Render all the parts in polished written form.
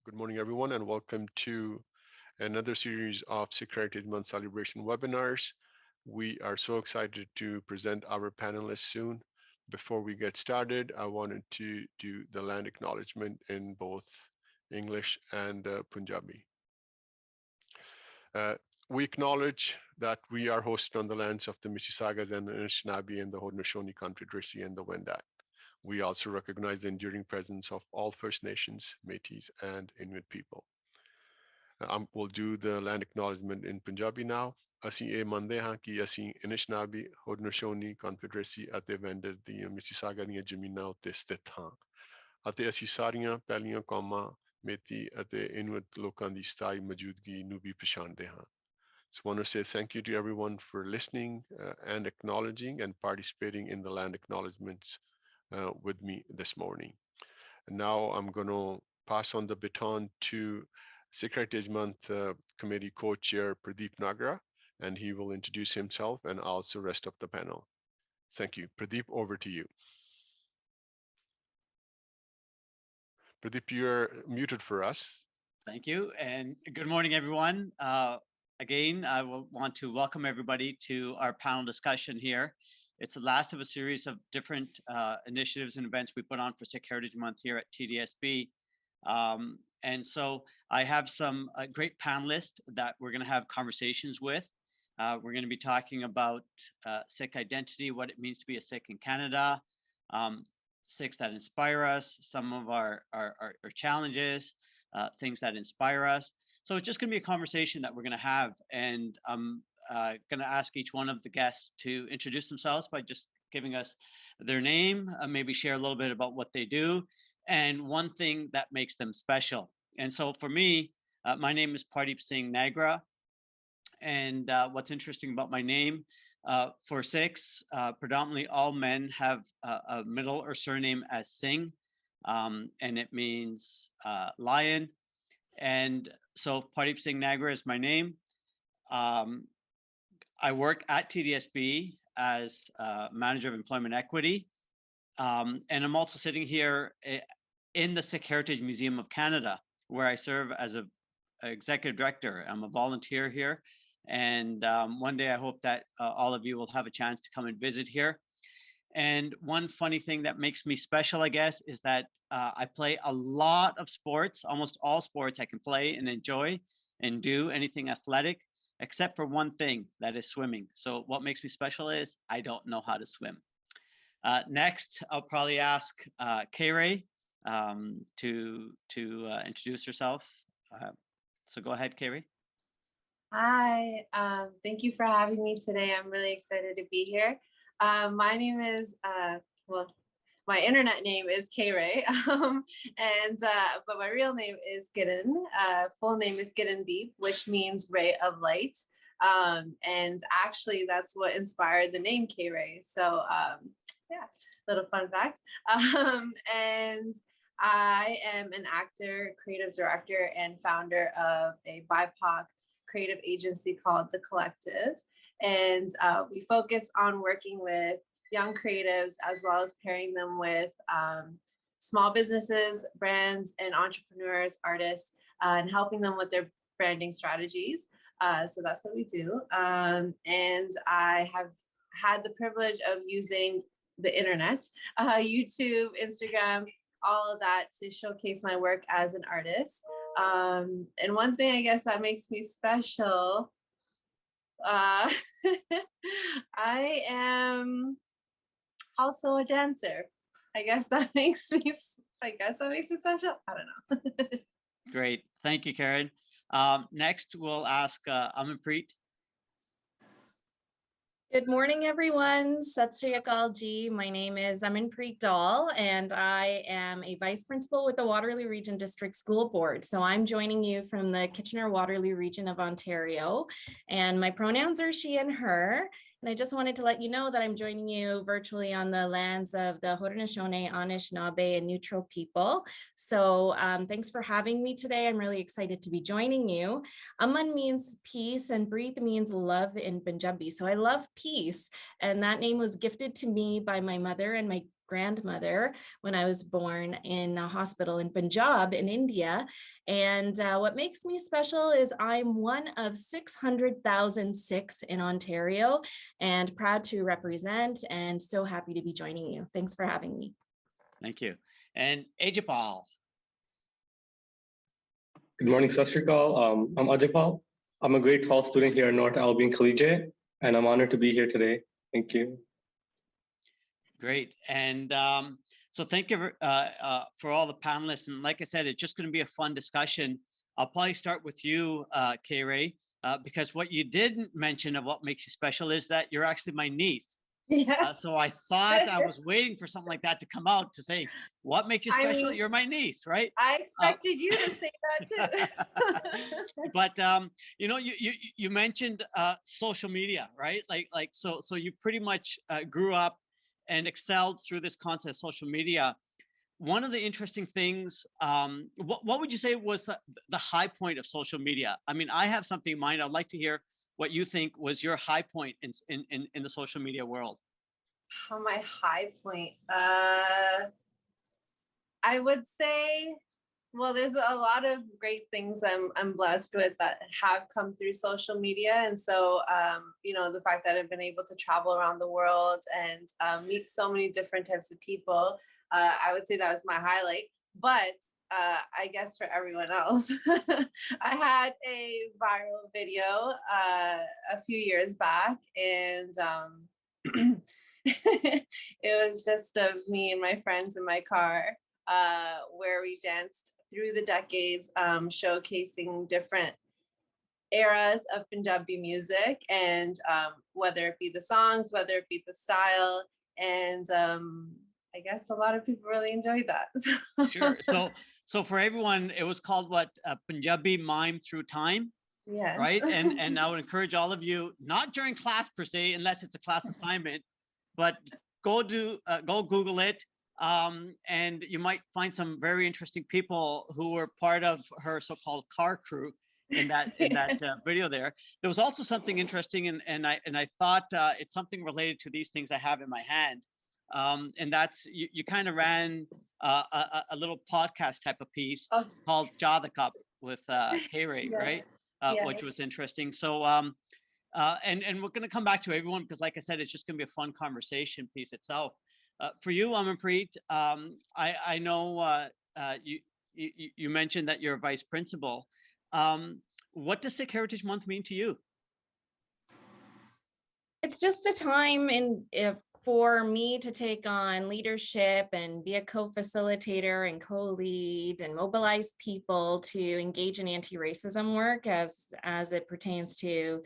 Good morning, everyone, and welcome to another series of Sikh Heritage Month celebration webinars. We are so excited to present our panelists soon. Before we get started, I wanted to do the land acknowledgement in both English and Punjabi. Uh, we acknowledge that we are hosted on the lands of the Mississaugas and the Anishinaabe and the Haudenosaunee Confederacy and the Wendat. We also recognize the enduring presence of all First Nations, Métis, and Inuit people. We'll do the land acknowledgement in Punjabi now. ਅਸੀਂ ਇਹ ਮੰਨਦੇ ਹਾਂ ਕਿ ਅਸੀਂ ਇਨਿਸ਼ਨਾਬੀ ਹੋਡਨਸ਼ੋਨੀ ਕਨਫੈਡਰੇਸੀ ਅਤੇ vendor ਦੀਆਂ Mississauga ਦੀਆਂ ਜ਼ਮੀਨਾਂ ਉੱਤੇ ਸਥਿਤ ਹਾਂ ਅਤੇ ਅਸੀਂ ਸਾਰੀਆਂ ਪਹਿਲੀਆਂ ਕੌਮਾਂ ਮੇਤੀ ਅਤੇ ਇਨੁਇਟ ਲੋਕਾਂ ਦੀ ਸਥਾਈ ਮੌਜੂਦਗੀ ਨੂੰ ਵੀ ਪਛਾਣਦੇ ਹਾਂ. So I want to say thank you to everyone for listening and acknowledging and participating in the land acknowledgements with me this morning. And now I'm going to pass on the baton to Sikh Heritage Month Committee Co-Chair Pradeep Nagra, and he will introduce himself and also rest of the panel. Thank you. Pradeep, over to you. Pradeep, you're muted for us. Thank you, and good morning, everyone. Again, I will want to welcome everybody to our panel discussion here. It's the last of a series of different initiatives and events we put on for Sikh Heritage Month here at TDSB. And so I have some great panelists that we're going to have conversations with. We're going to be talking about Sikh identity, what it means to be a Sikh in Canada, Sikhs that inspire us, some of our challenges, things that inspire us. So it's just going to be a conversation that we're going to have. And I'm going to ask each one of the guests to introduce themselves by just giving us their name, maybe share a little bit about what they do, and one thing that makes them special. And so for me, my name is Pardeep Singh Nagra. And what's interesting about my name, for Sikhs, predominantly all men have a middle or surname as Singh, and it means lion. And so Pardeep Singh Nagra is my name. I work at TDSB as Manager of Employment Equity. And I'm also sitting here in the Sikh Heritage Museum of Canada, where I serve as an executive director. I'm a volunteer here. And one day I hope that all of you will have a chance to come and visit here. And one funny thing that makes me special, I guess, is that I play a lot of sports, almost all sports I can play and enjoy and do anything athletic, except for one thing, that is swimming. So what makes me special is I don't know how to swim. Next, I'll probably ask Kay-Ray to introduce herself. So go ahead, Kay-Ray. Hi, thank you for having me today. I'm really excited to be here. My name is, my internet name is Kay-Ray, but my real name is Gideon. Full name is Gideon Deep, which means ray of light. And actually that's what inspired the name Kay-Ray. So yeah, little fun fact. And I am an actor, creative director, and founder of a BIPOC creative agency called The Collective. And we focus on working with young creatives as well as pairing them with small businesses, brands, and entrepreneurs, artists, and helping them with their branding strategies. So that's what we do. And I have had the privilege of using the internet, YouTube, Instagram, all of that to showcase my work as an artist. And one thing I guess that makes me special, I am also a dancer. I guess that makes me special. I don't know. Great, thank you, Karen. Next, we'll ask Amanpreet. Good morning, everyone. Sat Sri Akal Ji. My name is Amanpreet Dal, and I am a vice principal with the Waterloo Region District School Board. So I'm joining you from the Kitchener-Waterloo region of Ontario, and my pronouns are she and her. And I just wanted to let you know that I'm joining you virtually on the lands of the Haudenosaunee, Anishinaabe, and Neutral people. So thanks for having me today. I'm really excited to be joining you. Aman means peace and Preet means love in Punjabi. So I love peace. And that name was gifted to me by my mother and my grandmother when I was born in a hospital in Punjab in India. And what makes me special is I'm one of 600,000 Sikhs in Ontario and proud to represent and so happy to be joining you. Thanks for having me. Thank you. And Ajapal. Good morning, Sat Shri Akal. I'm Ajapal. I'm a grade 12 student here at North Albion Collegiate, and I'm honored to be here today. Thank you. Great. And so thank you for all the panelists. And like I said, it's just going to be a fun discussion. I'll probably start with you, K-Ray, because what you didn't mention of what makes you special is that you're actually my niece. Yes. So I thought I was waiting for something like that to come out to say, what makes you special? You're my niece, right? I expected you to say that too. But you know, you mentioned social media, right? So you pretty much grew up and excelled through this concept of social media. One of the interesting things, what would you say was the high point of social media? I mean, I have something in mind. I'd like to hear what you think was your high point in the social media world. Oh, my high point. I would say, well, there's a lot of great things I'm blessed with that have come through social media. And so, you know, the fact that I've been able to travel around the world and meet so many different types of people, I would say that was my highlight. But I guess for everyone else, I had a viral video a few years back, and it was just of me and my friends in my car, where we danced through the decades, showcasing different eras of Punjabi music, and whether it be the songs, whether it be the style, and I guess a lot of people really enjoyed that. Sure. So for everyone, it was called what? Punjabi Mime Through Time. Yes. Right. And I would encourage all of you, not during class per se, unless it's a class assignment, but go Google it. And you might find some very interesting people who were part of her so-called car crew in that video there. There was also something interesting, and I thought it's something related to these things I have in my hand. And that's you kind of ran a little podcast type of piece called Jaw the Cup with K-Ray, Yes. right? Yeah. Which was interesting. So and we're going to come back to everyone because, like I said, it's just going to be a fun conversation piece itself. For you, Amanpreet, I know you mentioned that you're a vice principal. What does Sikh Heritage Month mean to you? It's just a time for me to take on leadership and be a co-facilitator and co-lead and mobilize people to engage in anti-racism work as it pertains to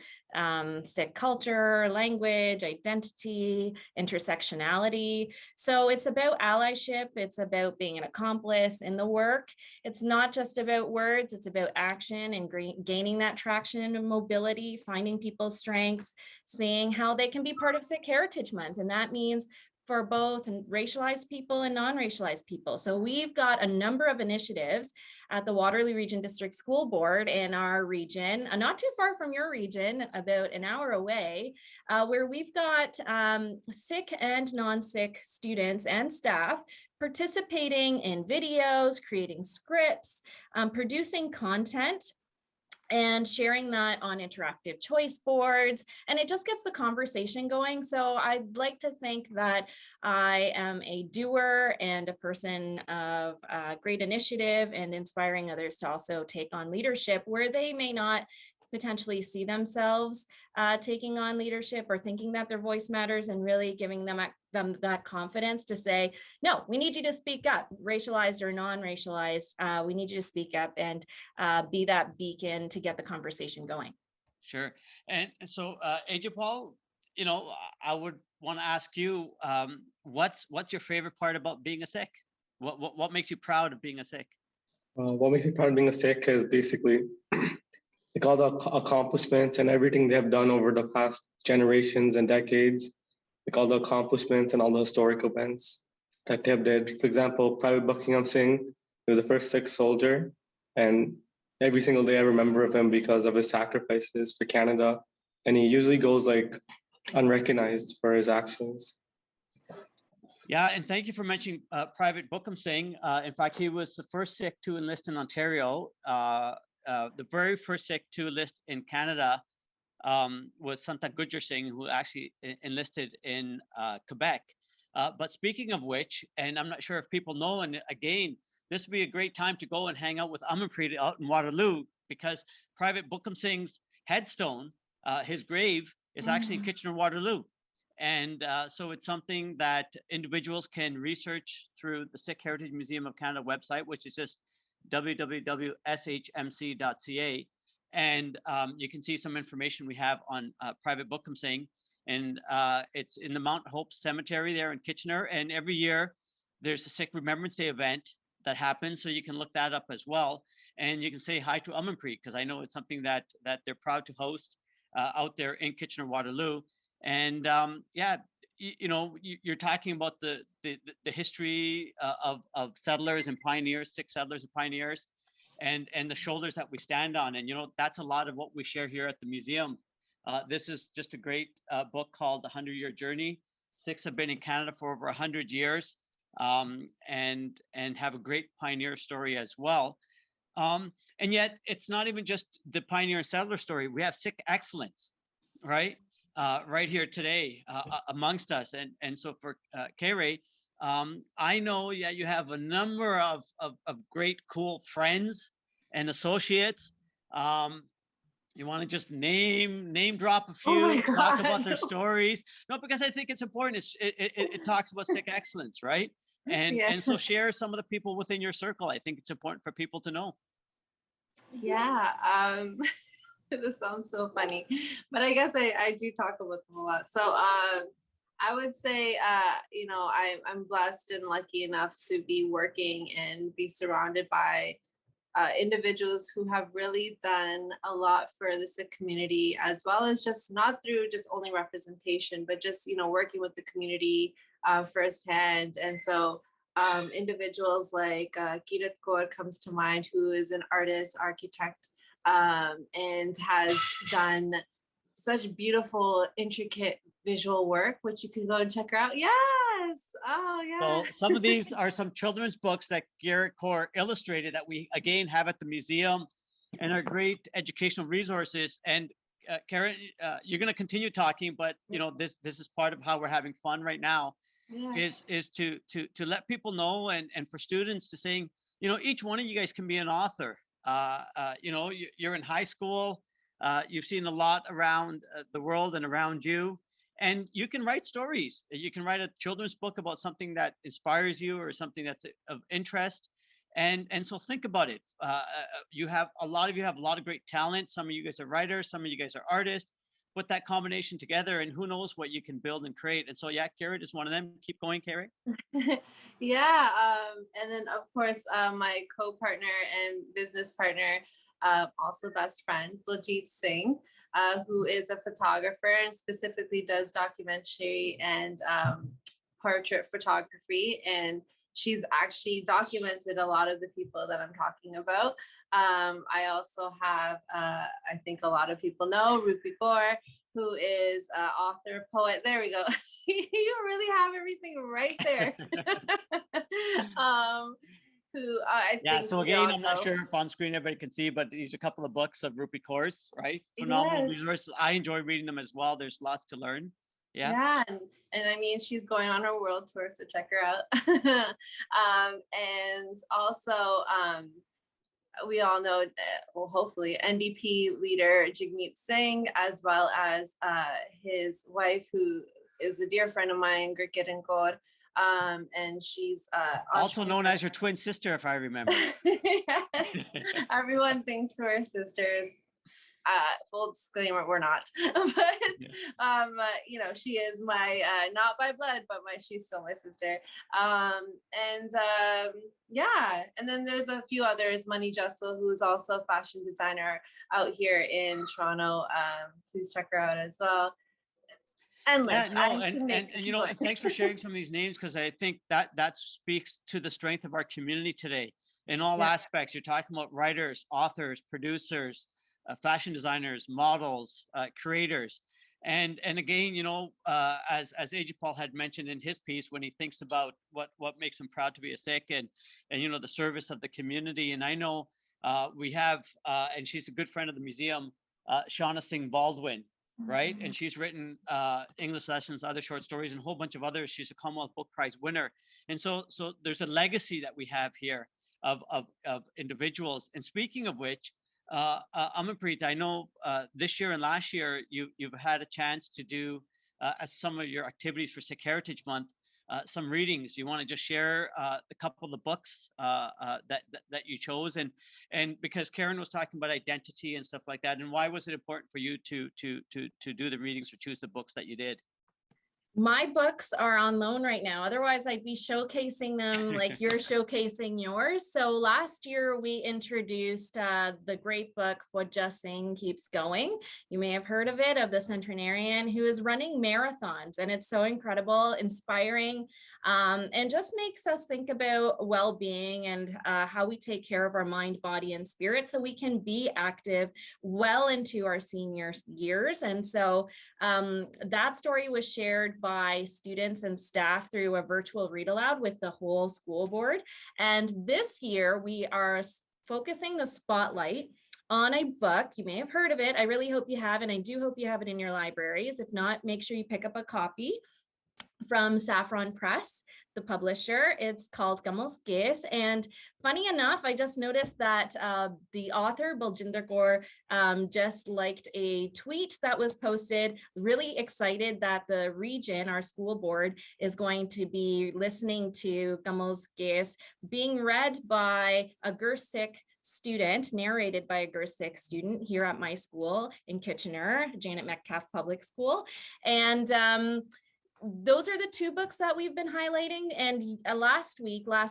Sikh culture, language, identity, intersectionality. So it's about allyship. It's about being an accomplice in the work. It's not just about words, it's about action and gaining that traction and mobility, finding people's strengths, seeing how they can be part of Sikh Heritage Month. And that means for both racialized people and non-racialized people. So we've got a number of initiatives at the Waterloo Region District School Board in our region, not too far from your region, about an hour away, where we've got Sikh and non-Sikh students and staff participating in videos, creating scripts, producing content, and sharing that on interactive choice boards. And it just gets the conversation going. So I'd like to think that I am a doer and a person of great initiative and inspiring others to also take on leadership where they may not potentially see themselves taking on leadership or thinking that their voice matters, and really giving them that confidence to say, no, we need you to speak up, racialized or non-racialized, we need you to speak up and be that beacon to get the conversation going. Sure. And so Ajapal, you know, I would want to ask you, what's your favorite part about being a Sikh? What makes you proud of being a Sikh? What makes me proud of being a Sikh is basically like all the accomplishments and everything they have done over the past generations and decades, like all the accomplishments and all the historic events that they have did. For example, Private Buckingham Singh, he was the first Sikh soldier, and every single day I remember of him because of his sacrifices for Canada, and he usually goes like unrecognized for his actions. Yeah, and thank you for mentioning Private Bookham Singh. In fact, he was the first Sikh to enlist in Ontario. The very first Sikh to enlist in Canada was Santa Gujjar Singh, who actually enlisted in Quebec. But speaking of which, and I'm not sure if people know, and again, this would be a great time to go and hang out with Amanpreet out in Waterloo, because Private Bookham Singh's headstone, his grave, is actually in Kitchener-Waterloo. And so it's something that individuals can research through the Sikh Heritage Museum of Canada website, which is just www.shmc.ca. And you can see some information we have on Private Bookham Singh. And it's in the Mount Hope Cemetery there in Kitchener. And every year there's a Sikh Remembrance Day event that happens. So you can look that up as well. And you can say hi to Amanpreet, because I know it's something that they're proud to host out there in Kitchener-Waterloo. And yeah, you're talking about the history of settlers and pioneers, Sikh settlers and pioneers, and the shoulders that we stand on. And that's a lot of what we share here at the museum. This is just a great book called The 100-Year Journey. Sikhs have been in Canada for over 100 years, and have a great pioneer story as well. And yet it's not even just the pioneer and settler story. We have Sikh excellence, right? Right here today amongst us. And so for Kere, I know you have a number of great, cool friends and associates. You want to just name drop a few, talk about their stories? No, because I think it's important. It talks about Sikh excellence, right? And so share some of the people within your circle. I think it's important for people to know. Yeah. This sounds so funny, but I guess I do talk about them a lot. So I would say, I'm blessed and lucky enough to be working and be surrounded by individuals who have really done a lot for the Sikh community, as well as just not through just only representation, but just, working with the community firsthand. And so individuals like Kirat Kaur comes to mind, who is an artist, architect, and has done such beautiful, intricate visual work, which you can go and check her out. Yes. Oh, yeah. So some of these are some children's books that Garrett Core illustrated that we again have at the museum, and are great educational resources. And Karen, you're going to continue talking, but this is part of how we're having fun right now. Yeah. Is to let people know, and for students to saying, each one of you guys can be an author. You're in high school, you've seen a lot around the world and around you, and you can write stories. You can write a children's book about something that inspires you or something that's of interest. And so think about it. A lot of you have a lot of great talent. Some of you guys are writers, some of you guys are artists. Put that combination together, and who knows what you can build and create. And so, yeah, Carrie is one of them. Keep going, Carrie. Yeah. And then, of course, my co-partner and business partner, also best friend, Bhagath Singh, who is a photographer and specifically does documentary and portrait photography. And she's actually documented a lot of the people that I'm talking about. I also have, I think a lot of people know, Rupi Kaur, who is author, poet. There we go. You really have everything right there. Who I think. So again, I'm not sure if on screen everybody can see, but these are a couple of books of Rupi Kaur's, right? Phenomenal resources. I enjoy reading them as well. There's lots to learn. Yeah, and I mean, she's going on her world tour, so check her out. And also, we all know, well, hopefully, NDP leader Jagmeet Singh, as well as his wife, who is a dear friend of mine, Gurkit Kaur. And she's also known as your twin sister, if I remember. Yes. Everyone thinks we're sisters. Full disclaimer, we're not. But she is my not by blood, but she's still my sister. Yeah. And then there's a few others. Money Jessel, who's also a fashion designer out here in Toronto. Please check her out as well. Endless. And thanks for sharing some of these names, because I think that speaks to the strength of our community today in all aspects. You're talking about writers, authors, producers, fashion designers, models, creators. And again, you know, as Ajipal had mentioned in his piece, when he thinks about what makes him proud to be a Sikh, and you know, the service of the community. And I know we have, and she's a good friend of the museum, Shauna Singh Baldwin, right? And she's written English lessons, other short stories, and a whole bunch of others. She's a Commonwealth Book Prize winner. And so there's a legacy that we have here of individuals. And speaking of which, Amanpreet, I know this year and last year you've had a chance to do as some of your activities for Sikh Heritage Month, some readings. You want to just share a couple of the books that you chose, and because Karen was talking about identity and stuff like that, and why was it important for you to do the readings or choose the books that you did? My books are on loan right now. Otherwise, I'd be showcasing them like you're showcasing yours. So last year we introduced the great book Bhagat Singh Keeps Going. You may have heard of it, of the centenarian who is running marathons, and it's so incredible, inspiring, and just makes us think about well-being and how we take care of our mind, body, and spirit so we can be active well into our senior years. And so that story was shared by students and staff through a virtual read aloud with the whole school board. And this year we are focusing the spotlight on a book. You may have heard of it. I really hope you have, and I do hope you have it in your libraries. If not, make sure you pick up a copy from Saffron Press, the publisher. It's called Gamal's Ges. And funny enough, I just noticed that the author, Baljinder Kaur, just liked a tweet that was posted, really excited that the region, our school board, is going to be listening to Gamal's Ges being read by a Gursikh student, narrated by a Gursikh student here at my school in Kitchener, Janet Metcalf Public School. And those are the two books that we've been highlighting. And last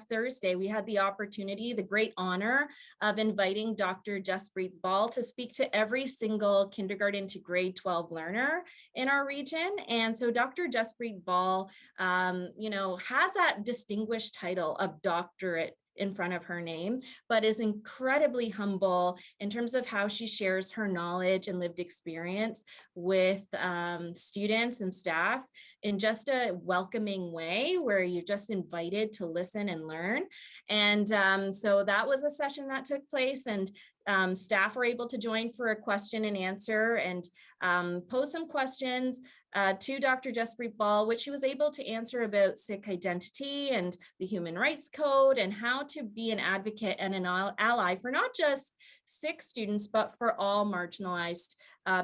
Thursday, we had the opportunity, the great honor of inviting Dr. Jaspreet Ball to speak to every single kindergarten to grade 12 learner in our region. And so Dr. Jaspreet Ball, you know, has that distinguished title of doctorate in front of her name, but is incredibly humble in terms of how she shares her knowledge and lived experience with students and staff in just a welcoming way where you're just invited to listen and learn. And so that was a session that took place, and staff were able to join for a question and answer and pose some questions to Dr. Jaspreet Ball, which she was able to answer about Sikh identity and the Human Rights Code and how to be an advocate and an ally for not just Sikh students, but for all marginalized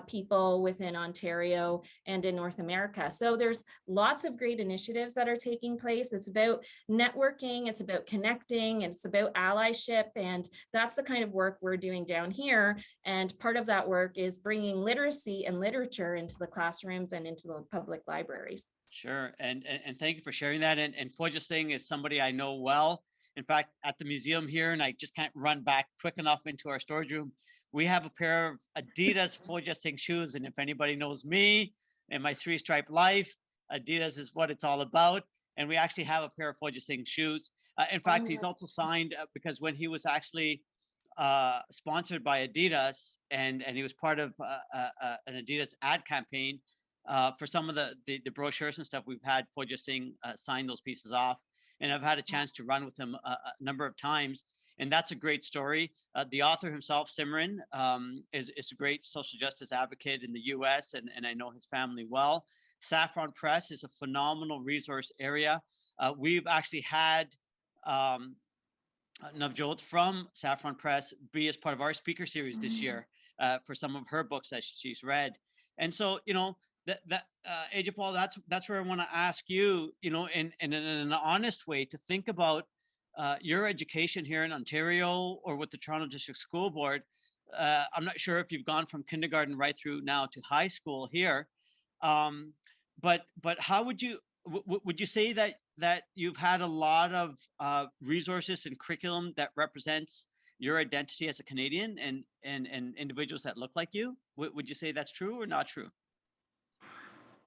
people within Ontario and in North America. So there's lots of great initiatives that are taking place. It's about networking, it's about connecting, and it's about allyship. And that's the kind of work we're doing down here. And part of that work is bringing literacy and literature into the classrooms and into the public libraries. Sure, and thank you for sharing that. And Bhagat Singh is somebody I know well. In fact, at the museum here, and I just can't run back quick enough into our storage room, we have a pair of Adidas Bhagat Singh shoes. And if anybody knows me and my three-stripe life, Adidas is what it's all about. And we actually have a pair of Bhagat Singh shoes. In fact, he's also signed because when he was actually sponsored by Adidas, and he was part of an Adidas ad campaign for some of the brochures and stuff, we've had Bhagat Singh sign those pieces off. And I've had a chance to run with him a number of times. And that's a great story. The author himself, Simran, is a great social justice advocate in the US, and I know his family well. Saffron Press is a phenomenal resource area. We've actually had Navjot from Saffron Press be as part of our speaker series this year for some of her books that she's read. And so, you know, Ajipal, that's where I want to ask you, you know, in an honest way, to think about your education here in Ontario or with the Toronto District School Board. I'm not sure if you've gone from kindergarten right through now to high school here, but how would you say that you've had a lot of resources and curriculum that represents your identity as a Canadian and individuals that look like you? Would you say that's true or not true?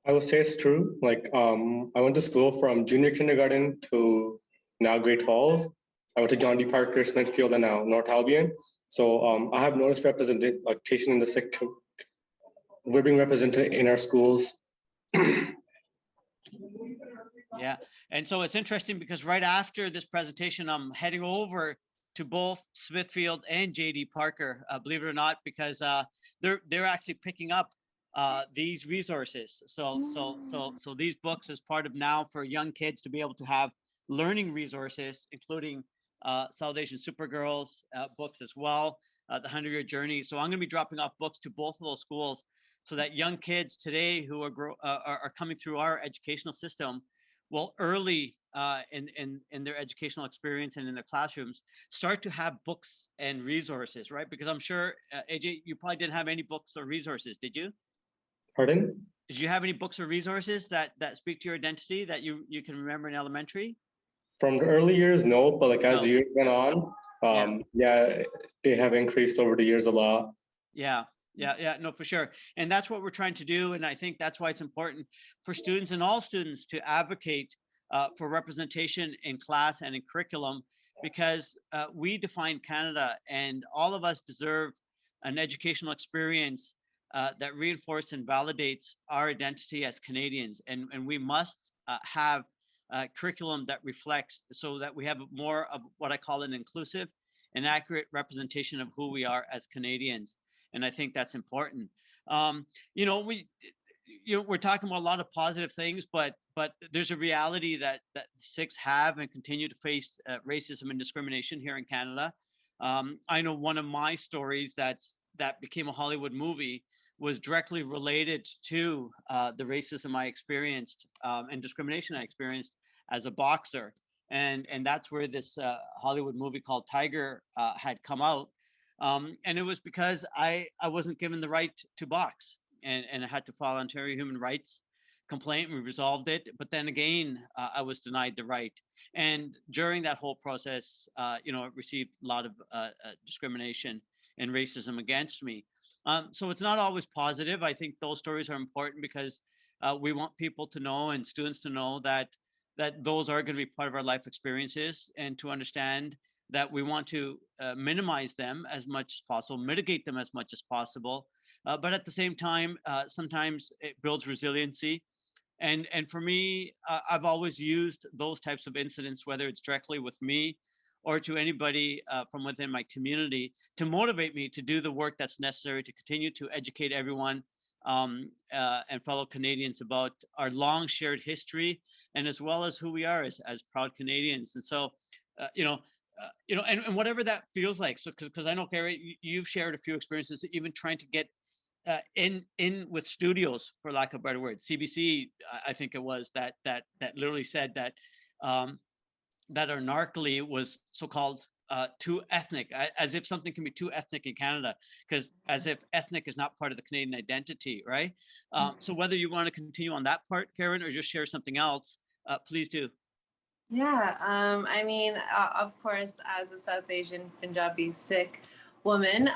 I would say it's true. Like, I went to school from junior kindergarten to now grade 12. I went to John D. Parker, Smithfield, and now North Albion. So I have noticed representation in the Sikh we're being represented in our schools. Yeah, and so it's interesting because right after this presentation, I'm heading over to both Smithfield and JD Parker, believe it or not, because they're actually picking up these resources. So these books is part of now for young kids to be able to have learning resources, including South Asian Supergirls books as well, the 100-Year Journey. So I'm going to be dropping off books to both of those schools so that young kids today who are coming through our educational system will early in their educational experience and in their classrooms start to have books and resources, right? Because I'm sure, AJ, you probably didn't have any books or resources, did you? Pardon? Did you have any books or resources that speak to your identity that you can remember in elementary? From the early years, no, but like as No. years went on, yeah, they have increased over the years a lot. Yeah, no, for sure. And that's what we're trying to do. And I think that's why it's important for students and all students to advocate for representation in class and in curriculum, because we define Canada and all of us deserve an educational experience that reinforces and validates our identity as Canadians. And we must have curriculum that reflects so that we have more of what I call an inclusive and accurate representation of who we are as Canadians. And I think that's important. We're talking about a lot of positive things, but there's a reality that Sikhs have and continue to face racism and discrimination here in Canada. I know one of my stories that became a Hollywood movie was directly related to the racism I experienced and discrimination I experienced as a boxer. And that's where this Hollywood movie called Tiger had come out. And it was because I wasn't given the right to box, and I had to file Ontario Human Rights complaint. We resolved it, but then again, I was denied the right. And during that whole process, it received a lot of discrimination and racism against me. So it's not always positive. I think those stories are important because we want people to know and students to know that those are going to be part of our life experiences, and to understand that we want to minimize them as much as possible, mitigate them as much as possible. But at the same time, sometimes it builds resiliency. And for me, I've always used those types of incidents, whether it's directly with me or to anybody from within my community, to motivate me to do the work that's necessary to continue to educate everyone and fellow Canadians about our long shared history, and as well as who we are as proud Canadians. And so, and whatever that feels like. So, because I know, Carrie, you've shared a few experiences, even trying to get in with studios, for lack of a better word. CBC, I think it was that literally said that that our narcly was so-called too ethnic, as if something can be too ethnic in Canada, because as if ethnic is not part of the Canadian identity, right? So whether you want to continue on that part, Karen, or just share something else, please do. Yeah, I mean, of course, as a South Asian Punjabi Sikh woman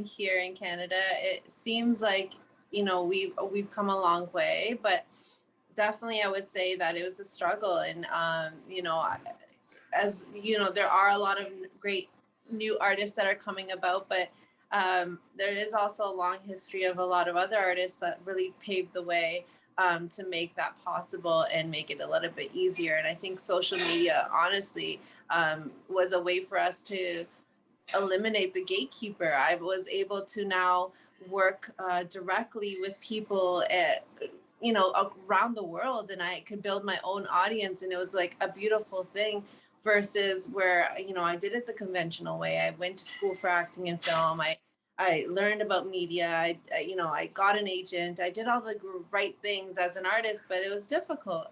here in Canada, it seems like, we've come a long way, but definitely I would say that it was a struggle. And, as you know, there are a lot of great new artists that are coming about, but there is also a long history of a lot of other artists that really paved the way to make that possible and make it a little bit easier. And I think social media, honestly, was a way for us to eliminate the gatekeeper. I was able to now work directly with people around the world, and I could build my own audience. And it was like a beautiful thing versus where, I did it the conventional way. I went to school for acting and film. I learned about media. I got an agent. I did all the right things as an artist, but it was difficult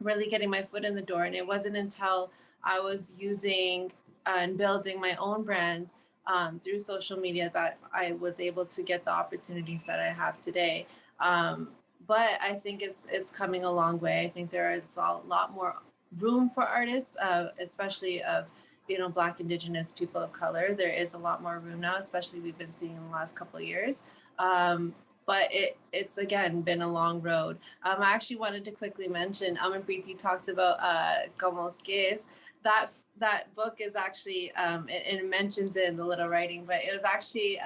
really getting my foot in the door. And it wasn't until I was using and building my own brand through social media that I was able to get the opportunities that I have today. But I think it's coming a long way. I think there is a lot more room for artists, especially of Black, Indigenous, people of color. There is a lot more room now, especially we've been seeing in the last couple of years. But it's again been a long road. I actually wanted to quickly mention, Amanpreeti talked about Kamal's case. That book is actually, it mentions it in the little writing, but it was actually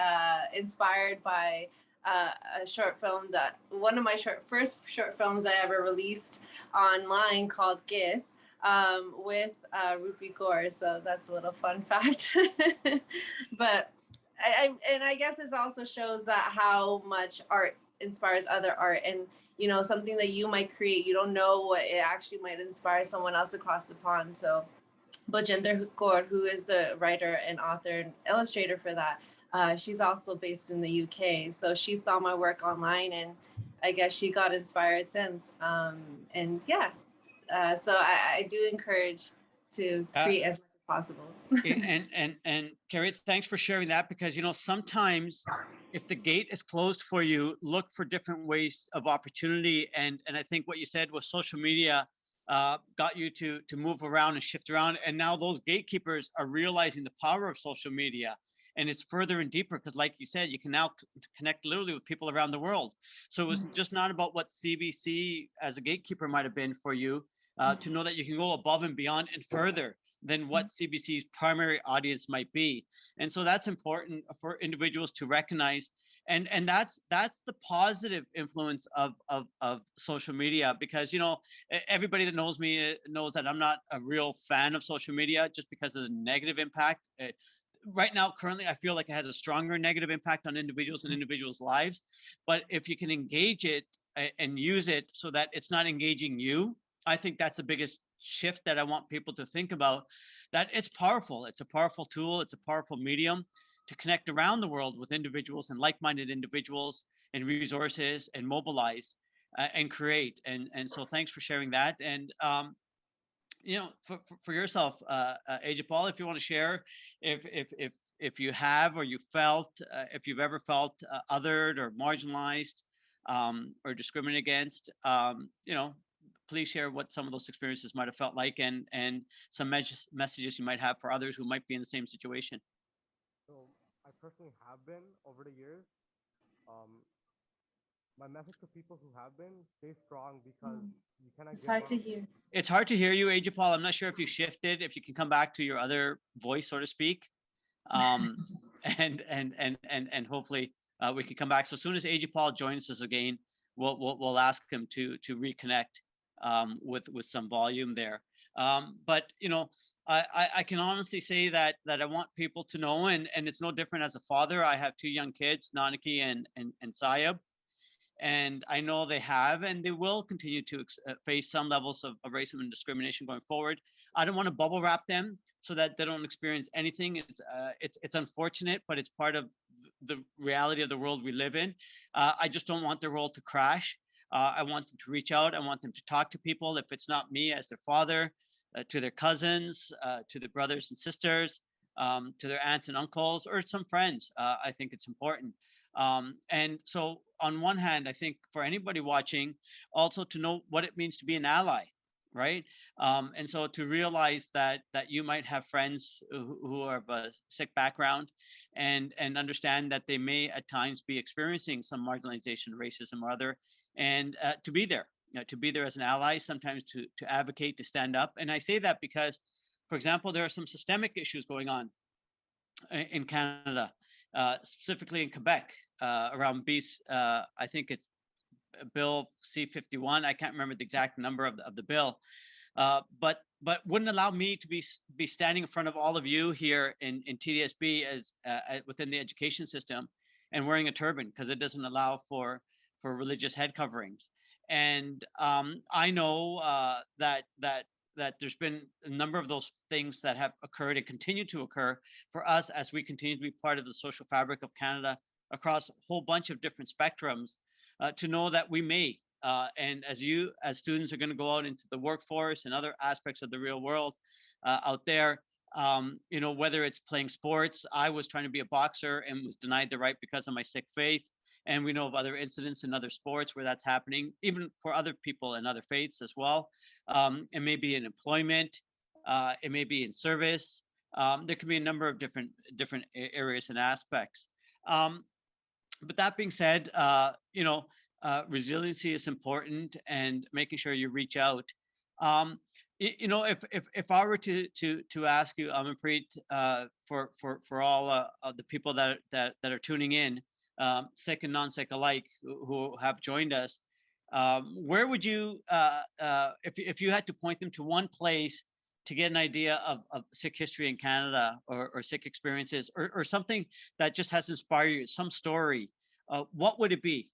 inspired by a short film that one of my first short films I ever released online called Giss with Rupi Kaur. So that's a little fun fact. But I guess this also shows that how much art inspires other art, and something that you might create, you don't know what it actually might inspire someone else across the pond. So Bhajinder Kaur, who is the writer and author and illustrator for that, she's also based in the UK. So she saw my work online, and I guess she got inspired since. And yeah, so I do encourage to create as much as possible. and Carrie, thanks for sharing that, because sometimes if the gate is closed for you, look for different ways of opportunity. And I think what you said was social media got you to move around and shift around, and now those gatekeepers are realizing the power of social media, and it's further and deeper, because like you said, you can now connect literally with people around the world. So it was just not about what CBC as a gatekeeper might have been for you, to know that you can go above and beyond and further than what CBC's primary audience might be. And so that's important for individuals to recognize. And that's the positive influence of social media, because everybody that knows me knows that I'm not a real fan of social media, just because of the negative impact. Right now, currently, I feel like it has a stronger negative impact on individuals and individuals' lives. But if you can engage it and use it so that it's not engaging you, I think that's the biggest shift that I want people to think about, that it's powerful. It's a powerful tool. It's a powerful medium to connect around the world with individuals and like-minded individuals and resources, and mobilize and create. And so thanks for sharing that. And for yourself, Ajapal, if you want to share, if you have, or you felt, if you've ever felt othered or marginalized, or discriminated against, please share what some of those experiences might have felt like, and some messages you might have for others who might be in the same situation. So I personally have been over the years. My message to people who have been: stay strong, because you cannot. It's hard to hear. It's hard to hear you, Ajapal. I'm not sure if you shifted, if you can come back to your other voice, so to speak. And hopefully we can come back. So as soon as Ajapal joins us again, we'll ask him to reconnect with some volume there. But I can honestly say that I want people to know, and it's no different as a father. I have two young kids, Nanaki and Sayab, and I know they have, and they will continue to face some levels of racism and discrimination going forward. I don't want to bubble wrap them so that they don't experience anything. It's unfortunate, but it's part of the reality of the world we live in. I just don't want their world to crash. I want them to reach out. I want them to talk to people. If it's not me as their father, to their cousins, to their brothers and sisters, to their aunts and uncles, or some friends. I think it's important. And so on one hand, I think for anybody watching, also to know what it means to be an ally, right? And so to realize that you might have friends who are of a Sikh background, and understand that they may at times be experiencing some marginalization, racism, or other, and to be there, to be there as an ally, sometimes to advocate, to stand up. And I say that because, for example, there are some systemic issues going on in Canada, specifically in Quebec, around I think it's Bill C-51. I can't remember the exact number of the bill, but wouldn't allow me to be standing in front of all of you here in TDSB as within the education system, and wearing a turban, because it doesn't allow for religious head coverings. And I know that there's been a number of those things that have occurred and continue to occur for us as we continue to be part of the social fabric of Canada across a whole bunch of different spectrums, to know that we may, and as students are going to go out into the workforce and other aspects of the real world out there, whether it's playing sports. I was trying to be a boxer and was denied the right because of my Sikh faith. And we know of other incidents in other sports where that's happening, even for other people in other faiths as well. It may be in employment, it may be in service. There can be a number of different areas and aspects. But that being said, resiliency is important, and making sure you reach out. If I were to ask you, Amanpreet, for all of the people that are tuning in, Sikh and non-Sikh alike, who have joined us. Where would you, if you had to point them to one place to get an idea of Sikh history in Canada, or Sikh experiences, or something that just has inspired you, some story, what would it be?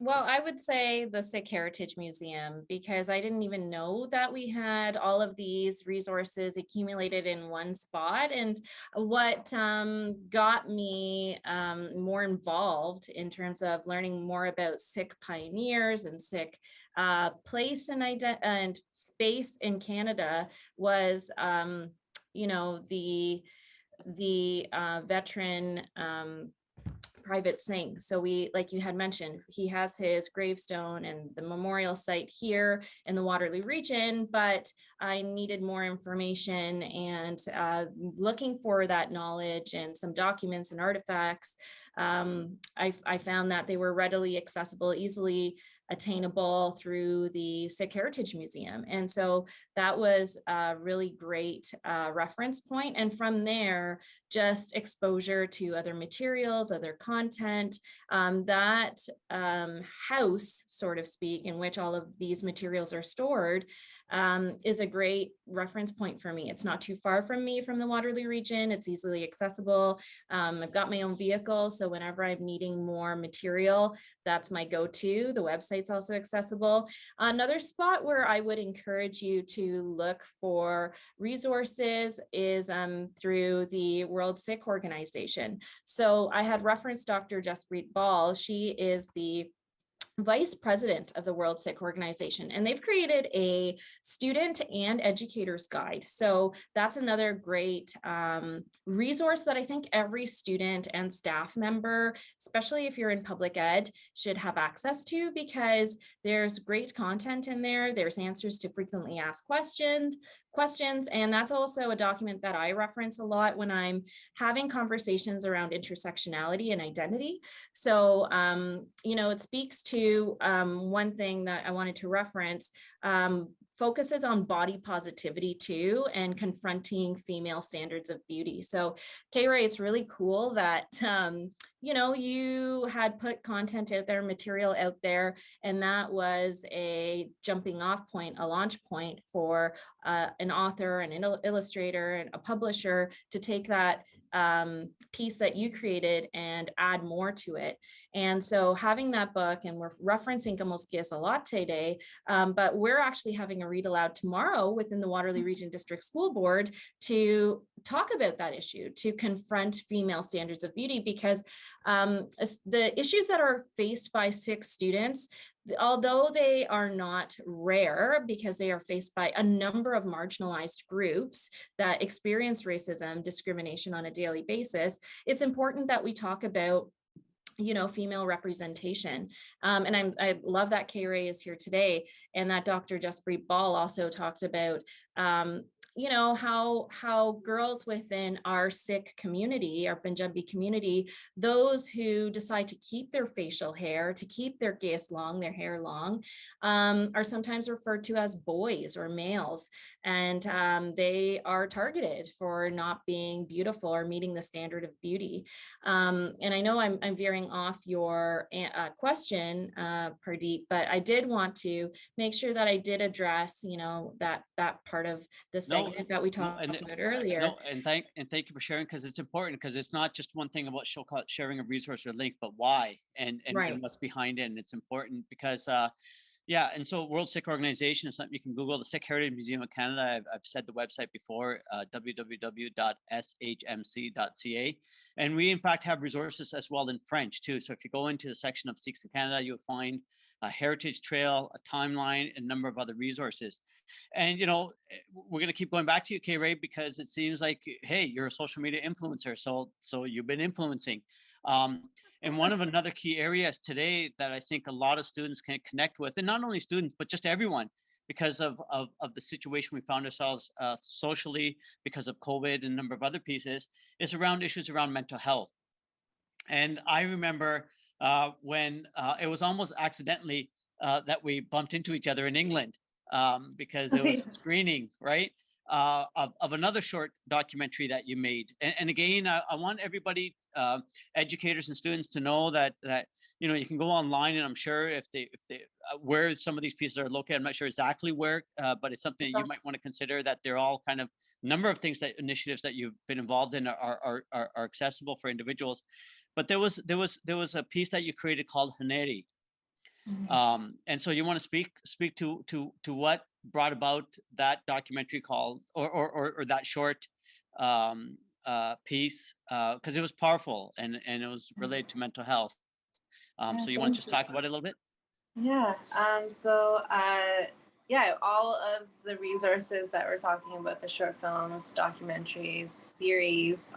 Well, I would say the Sikh Heritage Museum, because I didn't even know that we had all of these resources accumulated in one spot. And what got me more involved in terms of learning more about Sikh pioneers and Sikh place and space in Canada was, the veteran Private Singh. So we, like you had mentioned, he has his gravestone and the memorial site here in the Waterloo region, but I needed more information, and looking for that knowledge and some documents and artifacts. I found that they were readily accessible, easily attainable through the Sikh Heritage Museum. And so that was a really great reference point. And from there, just exposure to other materials, other content, that house, so to speak, in which all of these materials are stored, is a great reference point for me. It's not too far from me from the Waterloo region. It's easily accessible. I've got my own vehicle, so whenever I'm needing more material, that's my go-to. The website's also accessible. Another spot where I would encourage you to look for resources is through the World Sikh Organization. So I had referenced Dr. Jaspreet Ball. She is the vice president of the World Sikh Organization, and they've created a student and educators guide. So that's another great resource that I think every student and staff member, especially if you're in public ed, should have access to, because there's great content in there. There's answers to frequently asked questions, and that's also a document that I reference a lot when I'm having conversations around intersectionality and identity. So, it speaks to one thing that I wanted to reference, focuses on body positivity too, and confronting female standards of beauty. So K-Ray, it's really cool that, you had put content out there, material out there, and that was a jumping off point, a launch point for an author, an illustrator, and a publisher to take that piece that you created and add more to it. And so having that book, and we're referencing Kamuskias a lot today, but we're actually having a read aloud tomorrow within the Waterloo Region District School Board to talk about that issue, to confront female standards of beauty, because the issues that are faced by Sikh students, although they are not rare, because they are faced by a number of marginalized groups that experience racism, discrimination on a daily basis, it's important that we talk about female representation. And I love that K-Ray is here today, and that Dr. Jaspreet Ball also talked about how girls within our Sikh community, our Punjabi community, those who decide to keep their facial hair, to keep their gaze long, their hair long, are sometimes referred to as boys or males. And they are targeted for not being beautiful or meeting the standard of beauty. And I know I'm veering off your question, Pardeep, but I did want to make sure that I did address, that part of the segment that we talked about earlier. And thank you for sharing, because it's important, because it's not just one thing about sharing a resource or link, but why and what's behind it. And it's important because and so World Sikh Organization is something you can Google. The Sikh Heritage Museum of Canada, I've said the website before, www.shmc.ca. And we in fact have resources as well in French too. So if you go into the section of Sikhs in Canada, you'll find a heritage trail, a timeline, and a number of other resources. And we're going to keep going back to you, K-Ray, because it seems like, hey, you're a social media influencer, so you've been influencing. And one of another key areas today that I think a lot of students can connect with, and not only students, but just everyone, because of the situation we found ourselves socially, because of COVID and a number of other pieces, is around issues around mental health. And I remember when it was almost accidentally that we bumped into each other in England, because there was screening, right? of another short documentary that you made. And again, I want everybody, educators and students, to know that you can go online, and I'm sure if they where some of these pieces are located, I'm not sure exactly where, but it's something that you might want to consider, that they're all kind of number of things, that initiatives that you've been involved in are accessible for individuals. But there was a piece that you created called Haneri. And so you want to speak to what brought about that documentary called, or that short piece, because it was powerful, and it was related to mental health. So you want to just talk about it a little bit? Yeah. Yeah, all of the resources that we're talking about, the short films, documentaries, series,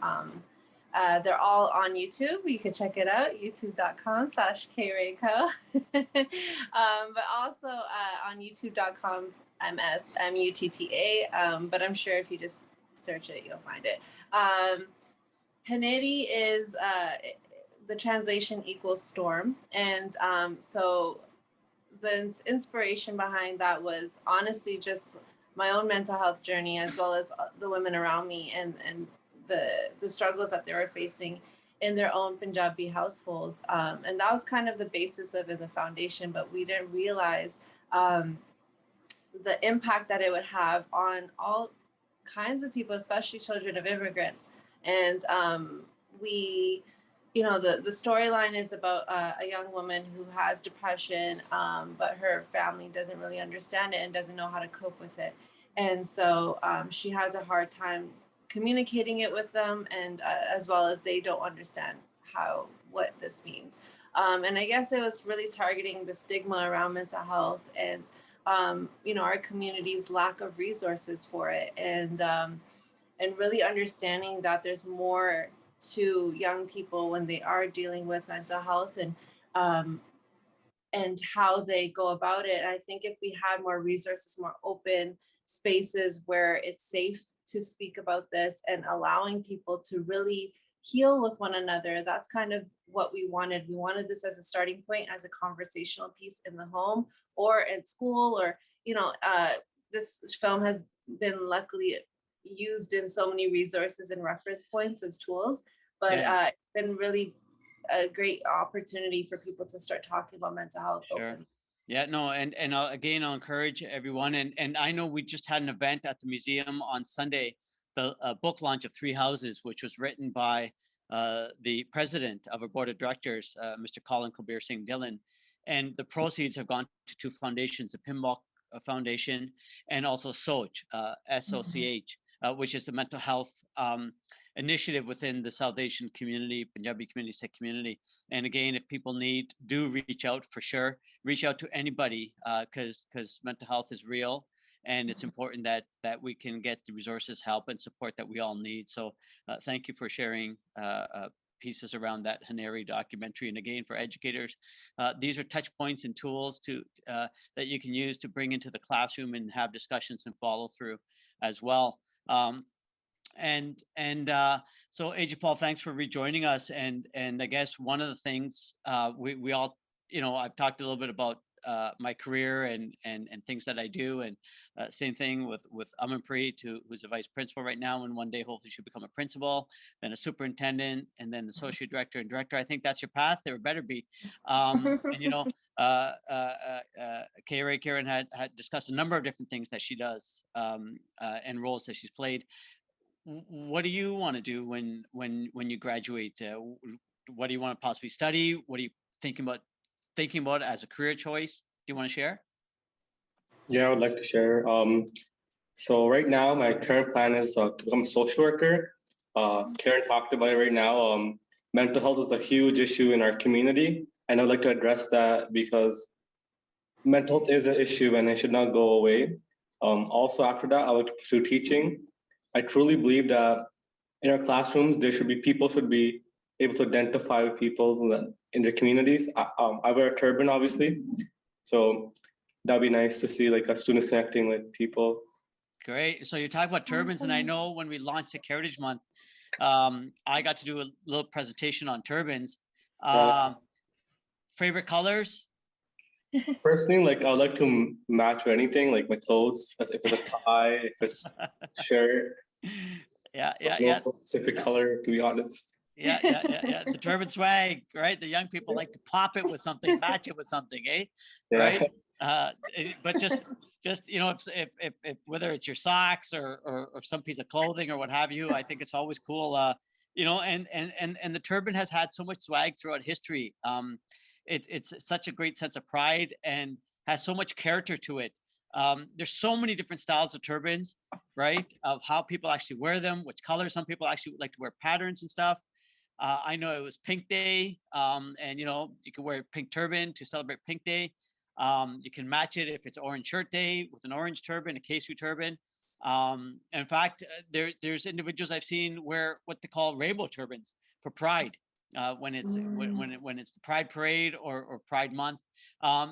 they're all on YouTube. You can check it out, youtube.com/krayco. But also on youtube.com MSMUTTA. But I'm sure if you just search it, you'll find it. Haneri is the translation equals storm. And so the inspiration behind that was honestly just my own mental health journey, as well as the women around me, and the struggles that they were facing in their own Punjabi households. And that was kind of the basis of it, the foundation, but we didn't realize the impact that it would have on all kinds of people, especially children of immigrants. And the storyline is about a young woman who has depression, but her family doesn't really understand it and doesn't know how to cope with it. And so she has a hard time communicating it with them, and as well as they don't understand what this means. And I guess it was really targeting the stigma around mental health, and our community's lack of resources for it, and really understanding that there's more to young people when they are dealing with mental health, and how they go about it. I think if we had more resources, more open spaces where it's safe to speak about this, and allowing people to really heal with one another, that's kind of what we wanted. We wanted this as a starting point, as a conversational piece in the home or in school, or this film has been luckily used in so many resources and reference points as tools, but it's been really a great opportunity for people to start talking about mental health. Sure. Openly. Yeah, no, and again, I'll encourage everyone, and I know we just had an event at the museum on Sunday, the book launch of Three Houses, which was written by the president of our board of directors, Mr. Colin Kabir Singh Dillon, and the proceeds have gone to two foundations, the Pinball Foundation and also SOCH, SOCH, which is the mental health initiative within the South Asian community, Punjabi community, Sikh community. And again, if people do reach out, for sure. Reach out to anybody, because mental health is real, and it's important that we can get the resources, help, and support that we all need. So thank you for sharing pieces around that Haneri documentary. And again, for educators, these are touch points and tools that you can use to bring into the classroom and have discussions and follow through as well. So Ajapal, thanks for rejoining us. And I guess one of the things we all, I've talked a little bit about my career and things that I do, and same thing with Amanpreet, who's a vice principal right now, and one day hopefully she'll become a principal, then a superintendent, and then associate director and director. I think that's your path. There better be. Karen had discussed a number of different things that she does, and roles that she's played. What do you want to do when you graduate? What do you want to possibly study? What are you thinking about as a career choice? Do you want to share? Yeah, I would like to share. So right now, my current plan is to become a social worker. Karen talked about it right now. Mental health is a huge issue in our community, and I'd like to address that because mental health is an issue and it should not go away. Also, after that, I would pursue teaching. I truly believe that in our classrooms, people should be able to identify with people in their communities. I wear a turban, obviously, so that'd be nice to see like students connecting with people. Great. So you're talking about turbans, and I know when we launched Sikh Heritage Month, I got to do a little presentation on turbans. Favorite colors? Personally, like I would like to match with anything, like my clothes, if it's a tie, if it's shirt. Yeah, So yeah, no yeah. specific color, to be honest. Yeah. The turban swag, right? The young people like to pop it with something, match it with something, eh? Yeah. Right? But just if whether it's your socks or some piece of clothing or what have you, I think it's always cool. And the turban has had so much swag throughout history. It's such a great sense of pride and has so much character to it. There's so many different styles of turbans, right? Of how people actually wear them, which colors. Some people actually like to wear patterns and stuff. I know it was Pink Day, and you can wear a pink turban to celebrate Pink Day. You can match it if it's Orange Shirt Day with an orange turban, a Kesri turban. In fact, there's individuals I've seen wear what they call rainbow turbans for Pride, when it's the Pride Parade or Pride Month.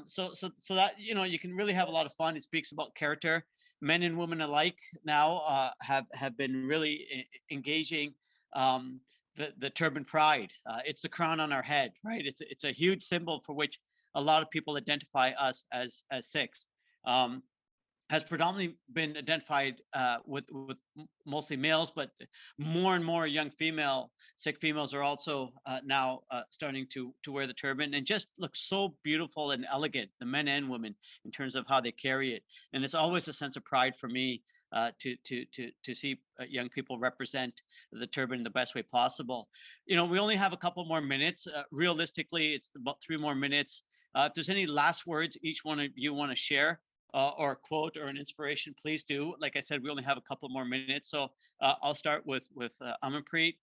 So that you can really have a lot of fun. It speaks about character. Men and women alike now have been really engaging. The turban pride. It's the crown on our head, right? It's a huge symbol for which a lot of people identify us as Sikhs. Has predominantly been identified with mostly males, but more and more young Sikh females are also now starting to wear the turban and just look so beautiful and elegant, the men and women, in terms of how they carry it. And it's always a sense of pride for me to see young people represent the turban in the best way possible. We only have a couple more minutes. Realistically, it's about 3 more minutes. If there's any last words each one of you want to share, or a quote or an inspiration, please do. Like I said, we only have a couple more minutes, so I'll start with Amanpreet.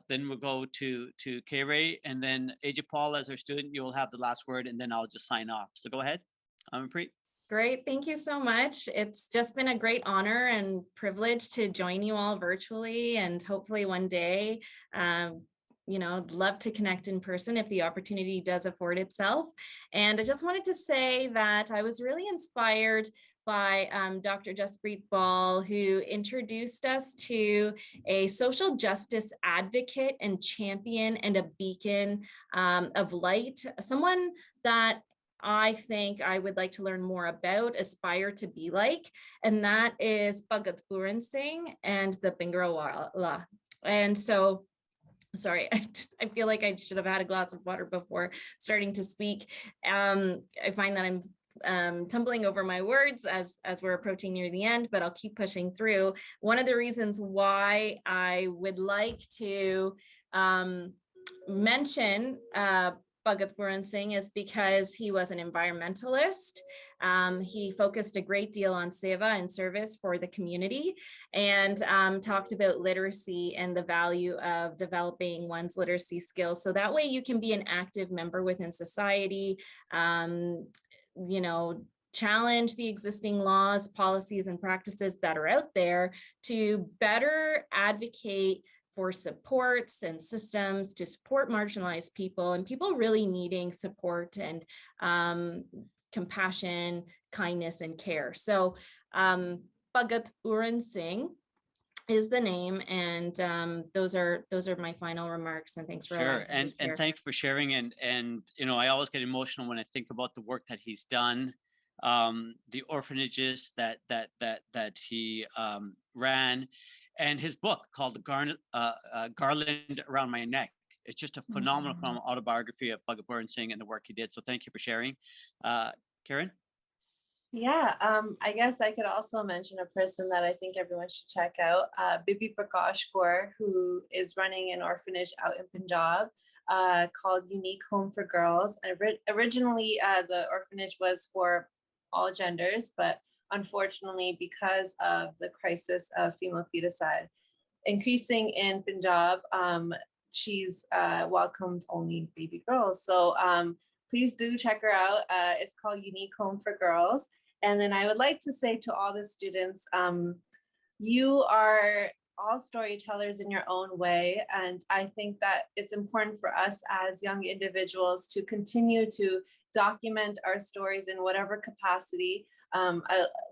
Then we'll go to K-Ray, and then Ajapal as our student. You'll have the last word, and then I'll just sign off. So go ahead, Amanpreet. Great. Thank you so much. It's just been a great honor and privilege to join you all virtually, and hopefully one day, I'd love to connect in person if the opportunity does afford itself. And I just wanted to say that I was really inspired by Dr. Jaspreet Ball, who introduced us to a social justice advocate and champion and a beacon of light, someone that I think I would like to learn more about, aspire to be like, and that is Bhagat Singh and the Bingrawala. And so, sorry, I feel like I should have had a glass of water before starting to speak. I find that I'm tumbling over my words as we're approaching near the end, but I'll keep pushing through. One of the reasons why I would like to mention Bhagat Singh is because he was an environmentalist. He focused a great deal on seva and service for the community, and talked about literacy and the value of developing one's literacy skills. So that way you can be an active member within society, challenge the existing laws, policies, and practices that are out there to better advocate for supports and systems to support marginalized people and people really needing support and compassion, kindness, and care. So Bhagat Singh is the name, and those are my final remarks. And thanks for sure. And thanks for sharing. And I always get emotional when I think about the work that he's done, the orphanages that he ran. And his book called Garland Around My Neck. It's just a phenomenal autobiography of Bhagat Singh and the work he did. So thank you for sharing. Karen? Yeah, I guess I could also mention a person that I think everyone should check out, Bibi Prakash Kaur, who is running an orphanage out in Punjab called Unique Home for Girls. And originally, the orphanage was for all genders, but unfortunately, because of the crisis of female feticide increasing in Punjab, she's welcomed only baby girls. So please do check her out. It's called Unique Home for Girls. And then I would like to say to all the students, you are all storytellers in your own way. And I think that it's important for us as young individuals to continue to document our stories in whatever capacity.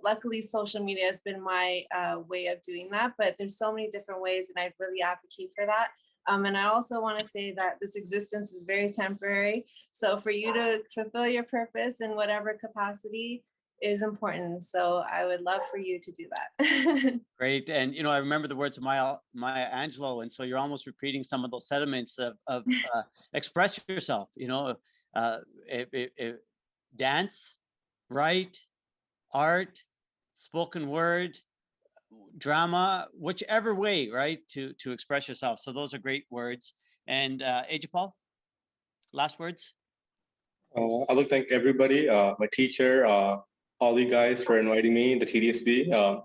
Luckily, social media has been my way of doing that, but there's so many different ways, and I really advocate for that. And I also want to say that this existence is very temporary. So for you to fulfill your purpose in whatever capacity is important. So I would love for you to do that. Great. And, I remember the words of Maya Angelou. And so you're almost repeating some of those sentiments of express yourself, dance, write, art, spoken word, drama, whichever way, right, to express yourself. So those are great words. And Ajapal, last words? I'd like to thank everybody, my teacher, all you guys for inviting me, the TDSB.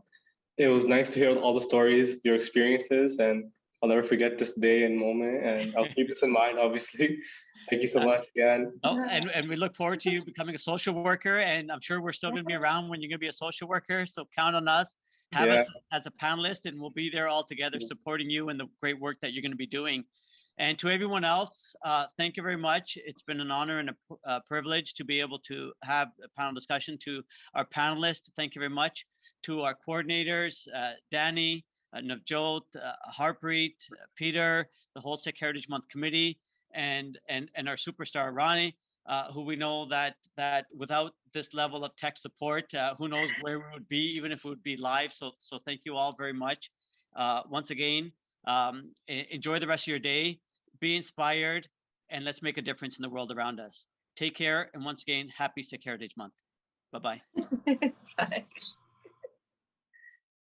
It was nice to hear all the stories, your experiences, and I'll never forget this day and moment. And I'll keep this in mind, obviously. Thank you so much again. Oh, and we look forward to you becoming a social worker. And I'm sure we're still going to be around when you're going to be a social worker. So count on us. Have us as a panelist, and we'll be there all together supporting you and the great work that you're going to be doing. And to everyone else, thank you very much. It's been an honor and a privilege to be able to have a panel discussion. To our panelists, thank you very much. To our coordinators, Danny, Navjot, Harpreet, Peter, the whole Sikh Heritage Month Committee, and our superstar Ronnie, who we know that without this level of tech support, who knows where we would be, even if it would be live. So thank you all very much. Once again, enjoy the rest of your day, be inspired, and let's make a difference in the world around us. Take care, and once again, happy Sikh Heritage Month. Bye-bye. Bye.